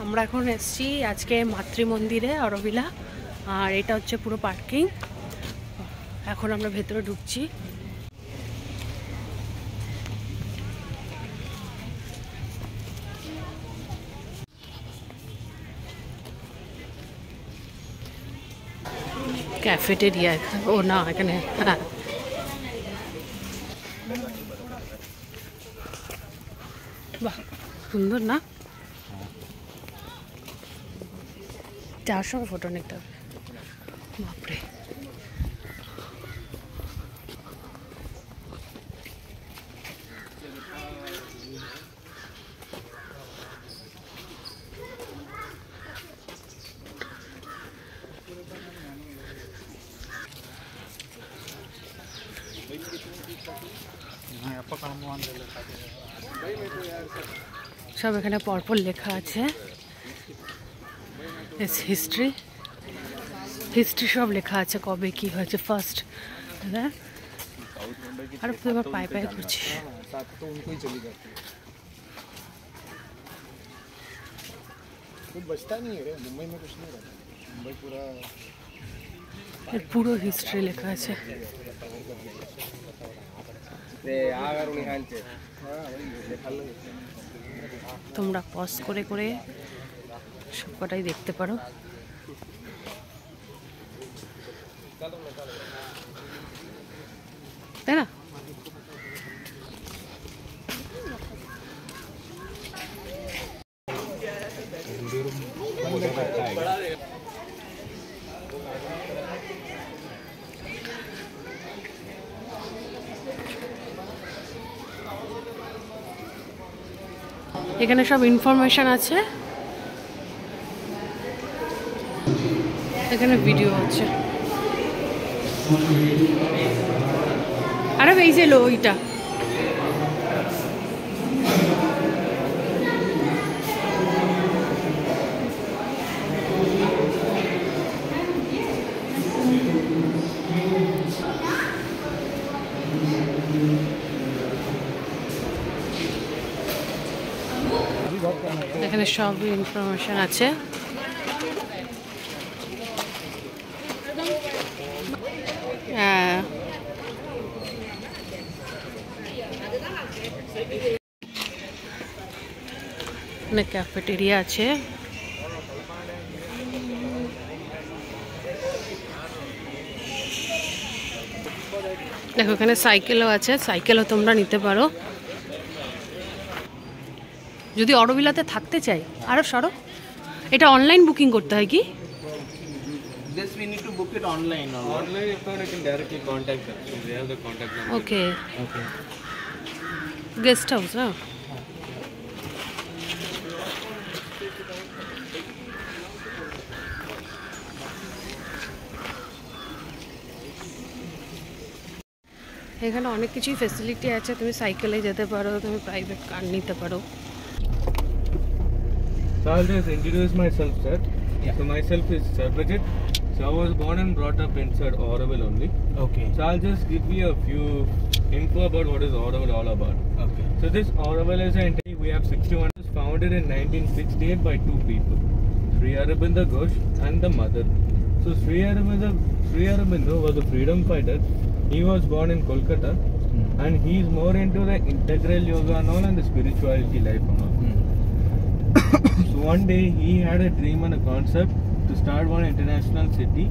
আমরা এখন এসেছি আজকে মাতৃ মন্দিরে অরোভিলা, আর এটা হচ্ছে পুরো পার্কিং। এখন আমরা ভেতরে ঢুকছি। ক্যাফেটেরিয়া ও না এখানে, হ্যাঁ বাহ সুন্দর না, যাওয়ার সময় ফটো নিতে হবে। বাপরে সব এখানে পরপর লেখা আছে, হিস্ট্রি সব লেখা আছে, কবে কি হয়েছে ফার্স্ট। আর এবার পায়ে পায়ে করছি। এর পুরো হিস্ট্রি লেখা আছে। তোমরা পজ করে করে সবকটাই দেখতে পারো। তাই না? এখানে সব ইনফরমেশন আছে, এখানে ভিডিও হচ্ছে। আরে এই যে লো ওইটা, এখানে সব ইনফরমেশন আছে। এখানে ক্যাফেটেরিয়া আছে, দেখো এখানে সাইকেলও আছে, সাইকেলও তোমরা নিতে পারো যদি অরোভিলাতে থাকতে চাই। আরো সরো, এটা অনলাইন বুকিং করতে হয় কি? This we need to book it online. Online, if not, I can directly contact them. So they have the contact number. Okay. Okay. Guest house, huh? এখানে অনেক কিছুই ফ্যাসিলিটি আছে, তুমি সাইকেলে যেতে পারো, তুমি প্রাইভেট কার নিতে পারো। So I'll just introduce myself, sir. Yeah. So myself is Sarbajit. So I was born and brought up inside Auroville only. Okay. So I'll just give you a few info about what is Auroville all about. Okay. So this Auroville is an entity. We have 61. It was founded in 1968 by two people, Sri Aurobindo Ghosh and the mother. So Sri Aurobindo was a freedom fighter. He was born in Kolkata, and he's more into the integral yoga and all, and the spirituality life and all. So one day he had a dream and a concept to start one international city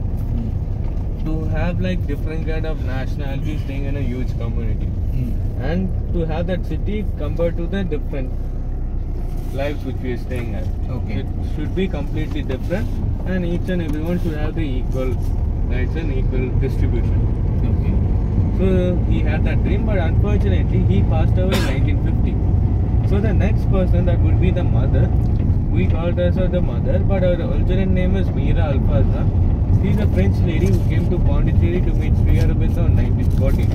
to have like different kind of nationalities staying in a huge community, and to have that city compared to the different lives which we are staying at. Okay. It should be completely different, and each and everyone should have the equal rights and equal distribution. Okay. So he had that dream, but unfortunately he passed away in 1950. So the next person, that would be the mother. We called her as the mother, but her original name is Meera Alfazza. She's a French lady who came to Pondicherry to meet Sri Aurobindo in 1914.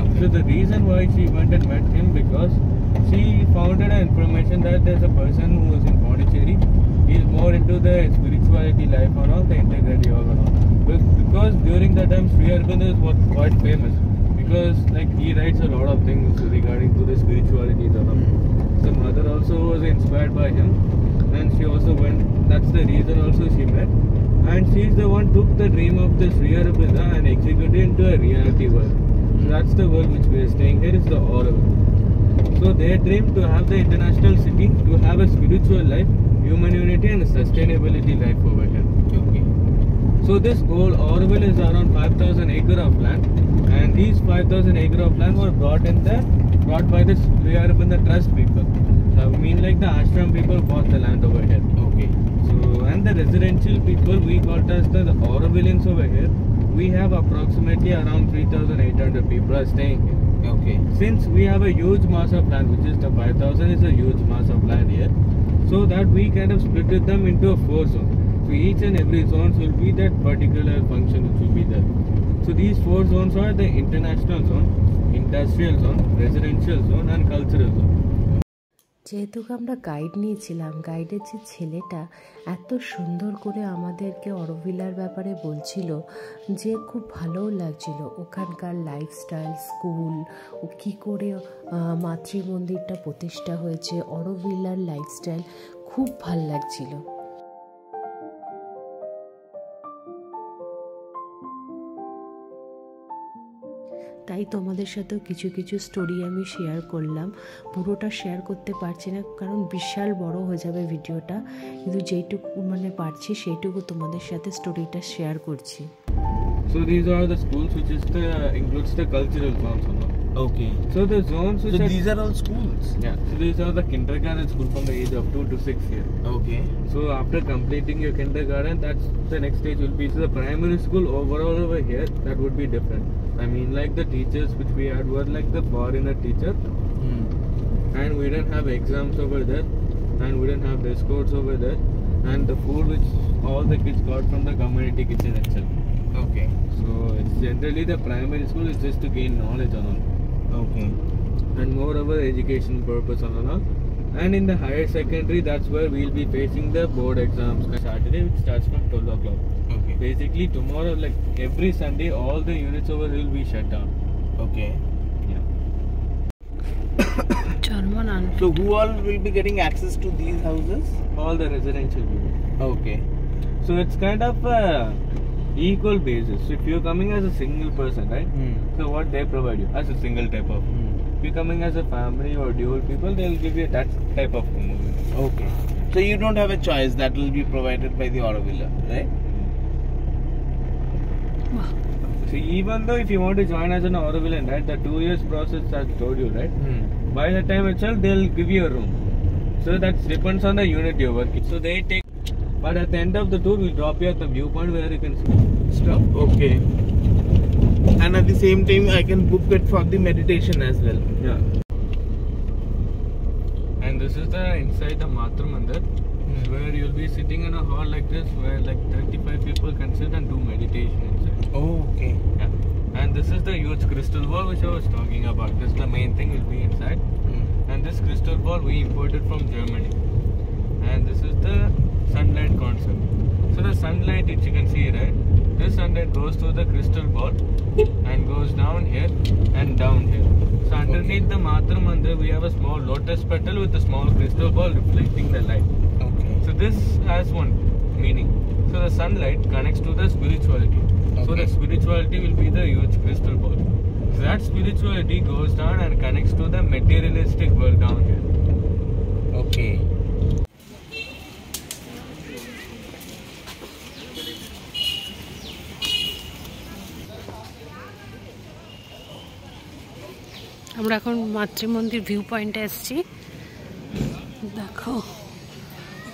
Okay. So the reason why she went and met him, because she found an information that there's a person who is in Pondicherry. He is more into the spirituality life and all, the integrated yoga and all. But because during that time Sri Aurobindo was quite famous, because like he writes a lot of things regarding to the spirituality and all. So mother also was inspired by him, and she also went. That's the reason also she met. And she's the one took the dream of the Sri Aurobindo and executed into a reality world. So that's the world which we are staying here is the Aurobindo. So their dream to have the international city, to have a spiritual life, human unity and sustainability life over here. Okay. So this whole Aurobindo is around 5,000 acre of land, and these 5,000 acre of land were brought by the Sri Aurobindo Trust people. I mean like the ashram people bought the land over here. Okay. So and the residential people we got as the Aurovillans over here. We have approximately around 3,800 people are staying here. Okay. Since we have a huge mass of land, which is the 5,000 is a huge mass of land here, so that we kind of split them into 4 zones. So each and every zones will be that particular function which will be there. So these 4 zones are the international zone, industrial zone, residential zone and cultural zone. যেহেতু আমরা guide নিয়েছিলাম, গাইডের যে ছেলেটা এত সুন্দর করে আমাদেরকে অরোভিলার ব্যাপারে বলছিল যে খুব ভালোও লাগছিল ওখানকার লাইফস্টাইল, স্কুল, ও কী করে মাতৃমন্দিরটা প্রতিষ্ঠা হয়েছে, অরোভিলার লাইফস্টাইল খুব ভাল লাগছিল। তাই তোমাদের সাথেও কিছু কিছু স্টোরি আমি শেয়ার করলাম। পুরোটা শেয়ার করতে পারছি না কারণ বিশাল বড় হয়ে যাবে ভিডিওটা, কিন্তু যেইটুকু পারছি সেইটুকু তোমাদের সাথে স্টোরিটা শেয়ার করছি। So these are the schools which is includes the cultural zones. Okay. So the zones which these are all schools? Yeah. So these are the kindergarten school from the age of 2 to 6 years. Okay. So after completing your kindergarten, that's the next stage will be. So the primary school overall over here, that would be different. I mean like the teachers which we had were like the foreigner teacher. And we didn't have exams over there. And we didn't have dress codes over there. And the food which all the kids got from the community kitchen itself. Okay. So it's generally the primary school is just to gain knowledge on all. Okay. And moreover education purpose on all. And in the higher secondary, that's where we'll be facing the board exams on Saturday, which starts from 12 o'clock. Okay. Basically tomorrow, like every Sunday, all the units over here will be shut down. Okay. Yeah. So who all will be getting access to these houses? All the residential people. Okay. So it's kind of equal basis. So if you're coming as a single person, right? So what they provide you as a single type of. If you're coming as a family or dual people, they'll give you that type of home. Okay. So you don't have a choice, that will be provided by the Aurovilla, right? So even though if you want to join as an Aurovillan, right, the 2 years process I told you, right? By the time itself, they'll give you a room. So that depends on the unit you're working. So they take. But at the end of the tour, we'll drop you at the viewpoint where you can stop. Okay. And at the same time, I can book it for the meditation as well. Yeah. And this is the inside the Matru Mandir, where you'll be sitting in a hall like this, where like 35 people can sit and do meditation inside. Oh, okay. Yeah. And this is the huge crystal ball which I was talking about. This is the main thing will be inside. And this crystal ball we imported from Germany. And this is the sunlight concept. So the sunlight which you can see, right? This sunlight goes through the crystal ball and goes down here and down here. So underneath the Matru Mandir we have a small lotus petal with a small crystal ball reflecting the light. Okay. So this has one meaning. So the sunlight connects to the spirituality. So the spirituality will be the huge crystal ball. So that spirituality goes down and connects to the materialistic world down here. Okay. আমরা এখন মাতৃমন্দির view পয়েন্টে এসেছি। দেখো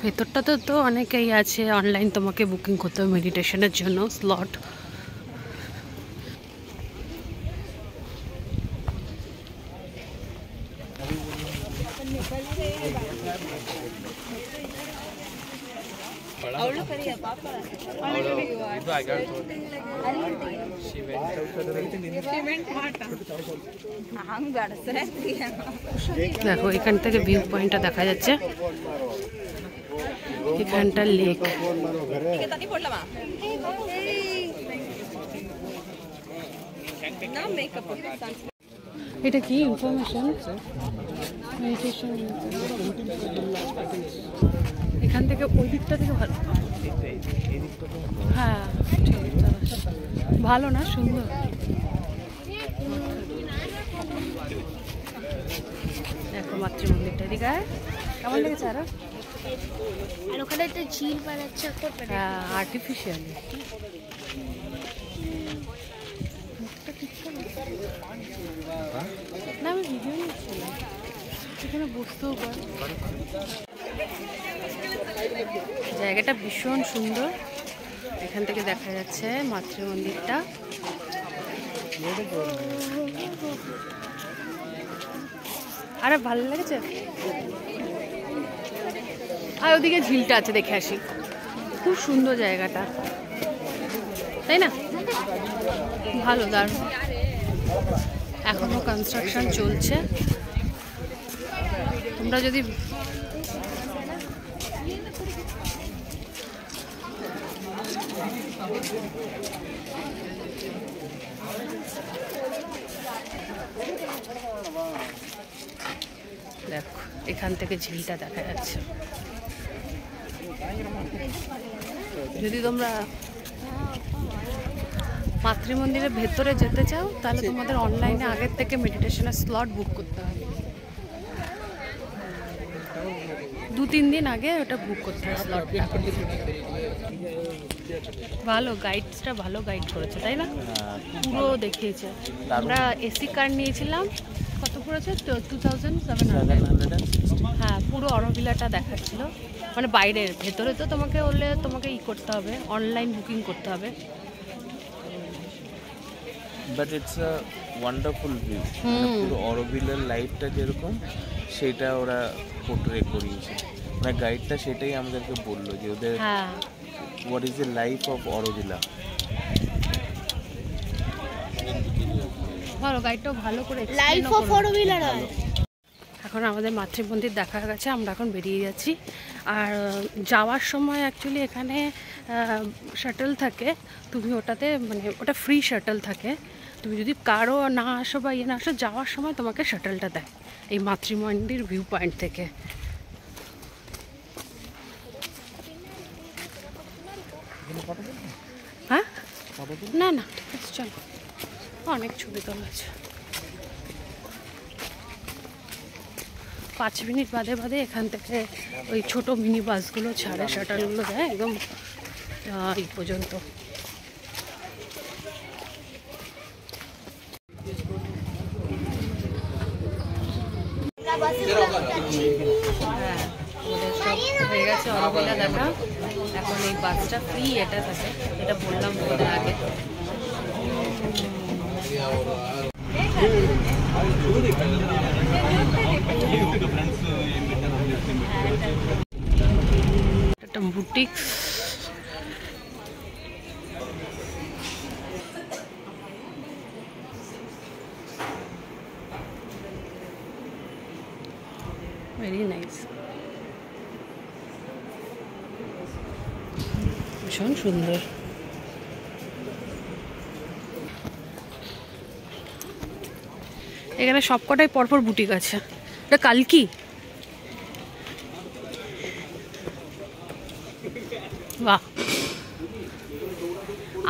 ভেতরটা তো অনেকেই আছে, online তোমাকে বুকিং করতে হবে মেডিটেশনের জন্য স্লট। দেখো এখান থেকে ভিউ পয়েন্টটা দেখা যাচ্ছে, এখানটা লেক। এটা কি ইনফরমেশন? এখান থেকে ওই দিকটা থেকে ভালো। হ্যাঁ ভালো না, সুন্দর। দেখো মাতৃ মন্দিরটা এদিকে কেমন লেগেছে? আর ওখানে একটা ঝিল বানাচ্ছে, হ্যাঁ আর্টিফিশিয়ালি। না আমি ভিডিও নিচ্ছিলাম, এখানে বসতেও পার। জায়গাটা ভীষণ সুন্দর, এখান থেকে দেখা যাচ্ছে মাতৃ মন্দিরটা। আরে ভালো লেগেছে। আর ওদিকে ঝিলটা আছে, দেখে আসি। খুব সুন্দর জায়গাটা, তাই না? ভালো, দারুণ। এখনো কনস্ট্রাকশন চলছে। তোমরা যদি দেখো এখান থেকে ঝিলটা দেখা যাচ্ছে। যদি তোমরা মাতৃ মন্দিরের ভেতরে যেতে চাও তাহলে তোমাদের অনলাইনে আগের থেকে মেডিটেশনের স্লট বুক করতে হবে। 2-3 দিন আগে ওটা বুক করতে হবে স্লটটা। ভালো গাইডসটা, ভালো গাইড করেছে, তাই না? পুরো দেখিয়েছে। আমরা এসি কার নিয়েছিলাম, কত পড়েছে? 2700। হ্যাঁ, পুরো অরোভিলাটা দেখাচ্ছিল, মানে বাইরের। ভেতরে তো তোমাকে বললে তোমাকে করতে হবে, অনলাইন বুকিং করতে হবে। But it's a wonderful view. পুরো অরোভিলার লাইফটা যেরকম সেটা ওরা পোর্ট্রে করিয়েছে। মানে গাইডটা সেটাই আমাদেরকে বললো যে ওদের what is the life of Auroville. ভালো, গাইডটাও ভালো করে লাইফ অফ অরোভিলা। এখন আমাদের মাতৃ মন্দির দেখা গেছে, আমরা এখন বেরিয়ে যাচ্ছি। আর যাওয়ার সময় অ্যাকচুয়ালি এখানে শাটল থাকে, তুমি ওটাতে মানে ওটা ফ্রি শাটল থাকে। তুমি যদি কারো না আসো বা ইয়ে না আসো, যাওয়ার সময় তোমাকে শাটলটা দেয় এই মাতৃ মন্দির ভিউ পয়েন্ট থেকে। হ্যাঁ না না ঠিক আছে, চলো। অনেক ছবি তোলা আছে। 5 মিনিট বাদে বাদে এখান থেকে ওই ছোট মিনি বাসগুলো ছাড়ে, শাটালগুলো যায় একদম এই পর্যন্ত। হ্যাঁ, ওদের সব হয়ে গেছে অরোভিলা দেখা। এখন এই বাসটা ফ্রি, এটা থাকে, এটা বললাম ওদের আগে। একটা বুটিক, ভেরি নাইস, ভীষণ সুন্দর। এখানে সবকটাই পরপর বুটিক আছে। এটা কালকি, বাহ,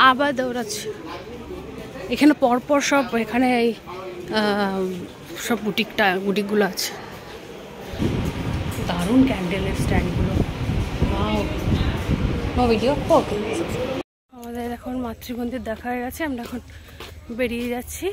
আবার দৌড়াচ্ছে। এখানে পরপর সব, এখানে এই সব বুটিকগুলো আছে। দারুণ ক্যান্ডেলের স্ট্যান্ডগুলো। ভিডিও ওকে। আমাদের এখন মাতৃ মন্দির দেখা হয়ে গেছে, আমরা এখন বেরিয়ে যাচ্ছি।